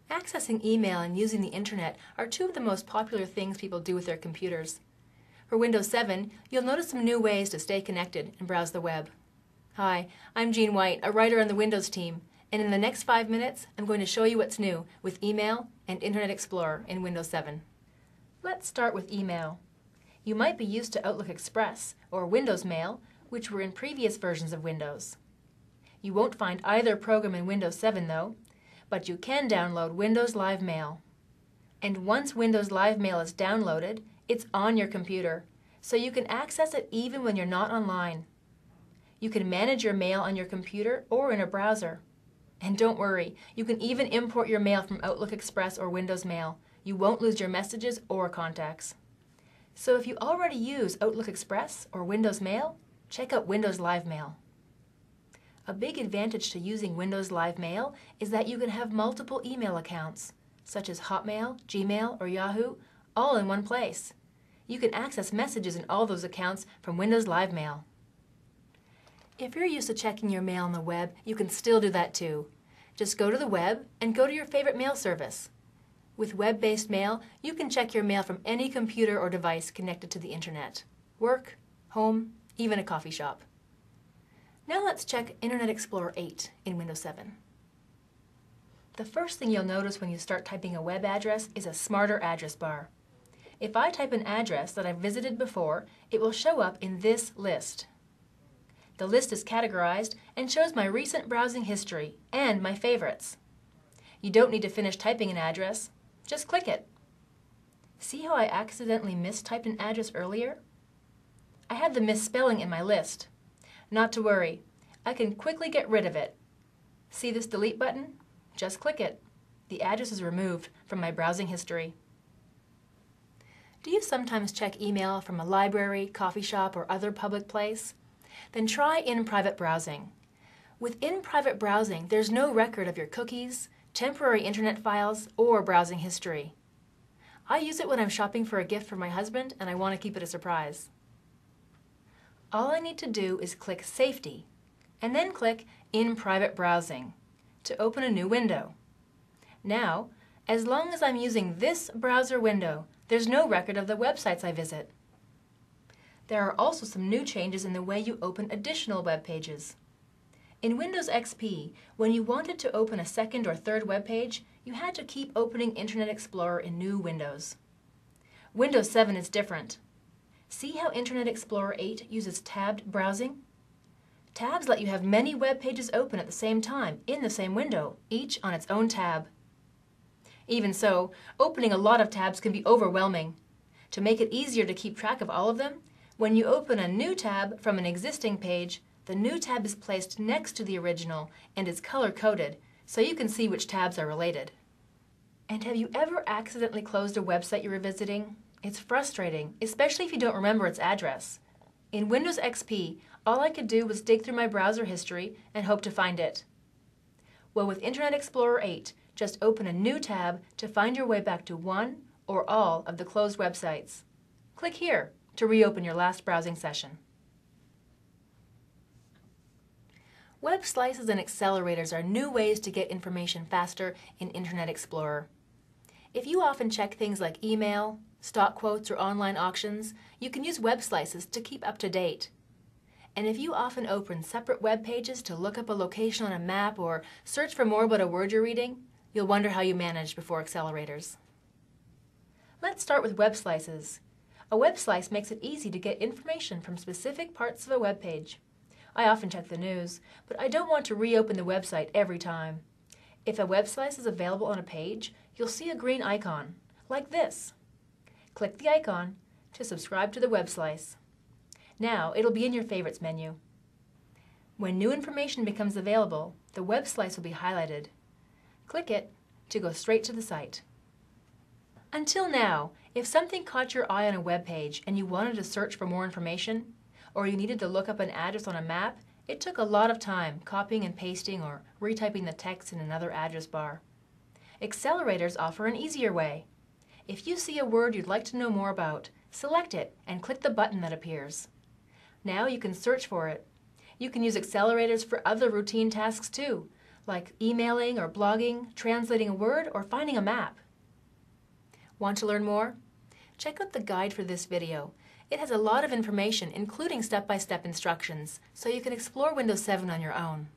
Accessing email and using the internet are two of the most popular things people do with their computers. For Windows 7, you'll notice some new ways to stay connected and browse the web. Hi, I'm Jean White, a writer on the Windows team, and in the next 5 minutes, I'm going to show you what's new with email and Internet Explorer in Windows 7. Let's start with email. You might be used to Outlook Express or Windows Mail, which were in previous versions of Windows. You won't find either program in Windows 7 though, but you can download Windows Live Mail. And once Windows Live Mail is downloaded, it's on your computer, so you can access it even when you're not online. You can manage your mail on your computer or in a browser. And don't worry, you can even import your mail from Outlook Express or Windows Mail. You won't lose your messages or contacts. So if you already use Outlook Express or Windows Mail, check out Windows Live Mail. A big advantage to using Windows Live Mail is that you can have multiple email accounts, such as Hotmail, Gmail, or Yahoo, all in one place. You can access messages in all those accounts from Windows Live Mail. If you're used to checking your mail on the web, you can still do that too. Just go to the web and go to your favorite mail service. With web-based mail, you can check your mail from any computer or device connected to the internet. Work, home, even a coffee shop. Now let's check Internet Explorer 8 in Windows 7. The first thing you'll notice when you start typing a web address is a smarter address bar. If I type an address that I've visited before, it will show up in this list. The list is categorized and shows my recent browsing history and my favorites. You don't need to finish typing an address, just click it. See how I accidentally mistyped an address earlier? I had the misspelling in my list. Not to worry, I can quickly get rid of it. See this delete button? Just click it. The address is removed from my browsing history. Do you sometimes check email from a library, coffee shop, or other public place? Then try in-private browsing. With in-private browsing, there's no record of your cookies, temporary internet files, or browsing history. I use it when I'm shopping for a gift for my husband and I want to keep it a surprise. All I need to do is click Safety, and then click In Private Browsing to open a new window. Now, as long as I'm using this browser window, there's no record of the websites I visit. There are also some new changes in the way you open additional web pages. In Windows XP, when you wanted to open a second or third web page, you had to keep opening Internet Explorer in new windows. Windows 7 is different. See how Internet Explorer 8 uses tabbed browsing? Tabs let you have many web pages open at the same time in the same window, each on its own tab. Even so, opening a lot of tabs can be overwhelming. To make it easier to keep track of all of them, when you open a new tab from an existing page, the new tab is placed next to the original and is color-coded so you can see which tabs are related. And have you ever accidentally closed a website you were visiting? It's frustrating, especially if you don't remember its address. In Windows XP, all I could do was dig through my browser history and hope to find it. Well, with Internet Explorer 8, just open a new tab to find your way back to one or all of the closed websites. Click here to reopen your last browsing session. Web slices and accelerators are new ways to get information faster in Internet Explorer. If you often check things like email, stock quotes, or online auctions, you can use web slices to keep up to date. And if you often open separate web pages to look up a location on a map or search for more about a word you're reading, you'll wonder how you managed before accelerators. Let's start with web slices. A web slice makes it easy to get information from specific parts of a web page. I often check the news, but I don't want to reopen the website every time. If a web slice is available on a page, you'll see a green icon, like this. Click the icon to subscribe to the web slice. Now it'll be in your Favorites menu. When new information becomes available, the web slice will be highlighted. Click it to go straight to the site. Until now, if something caught your eye on a web page and you wanted to search for more information, or you needed to look up an address on a map, it took a lot of time copying and pasting or retyping the text in another address bar. Accelerators offer an easier way. If you see a word you'd like to know more about, select it and click the button that appears. Now you can search for it. You can use accelerators for other routine tasks too, like emailing or blogging, translating a word, or finding a map. Want to learn more? Check out the guide for this video. It has a lot of information, including step-by-step instructions, so you can explore Windows 7 on your own.